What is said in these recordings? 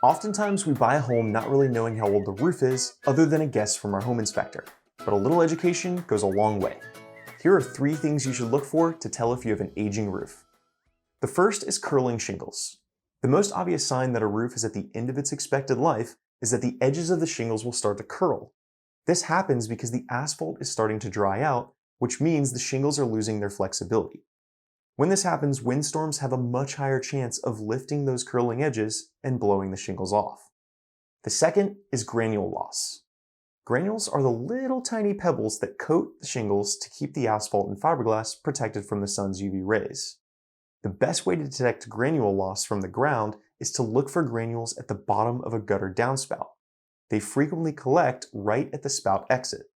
Oftentimes we buy a home not really knowing how old the roof is other than a guess from our home inspector, but a little education goes a long way. Here are 3 things you should look for to tell if you have an aging roof. The first is curling shingles. The most obvious sign that a roof is at the end of its expected life is that the edges of the shingles will start to curl. This happens because the asphalt is starting to dry out, which means the shingles are losing their flexibility. When this happens, windstorms have a much higher chance of lifting those curling edges and blowing the shingles off. The second is granule loss. Granules are the little tiny pebbles that coat the shingles to keep the asphalt and fiberglass protected from the sun's UV rays. The best way to detect granule loss from the ground is to look for granules at the bottom of a gutter downspout. They frequently collect right at the spout exit.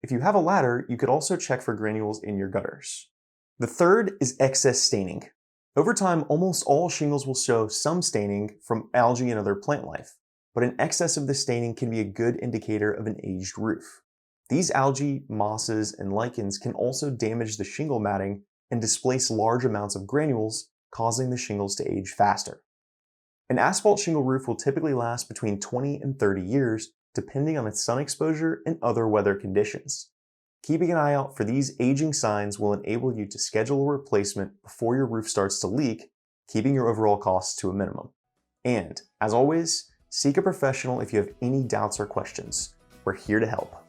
If you have a ladder, you could also check for granules in your gutters. The third is excess staining. Over time, almost all shingles will show some staining from algae and other plant life, but an excess of this staining can be a good indicator of an aged roof. These algae, mosses, and lichens can also damage the shingle matting and displace large amounts of granules, causing the shingles to age faster. An asphalt shingle roof will typically last between 20 and 30 years, depending on its sun exposure and other weather conditions. Keeping an eye out for these aging signs will enable you to schedule a replacement before your roof starts to leak, keeping your overall costs to a minimum. And, as always, seek a professional if you have any doubts or questions. We're here to help.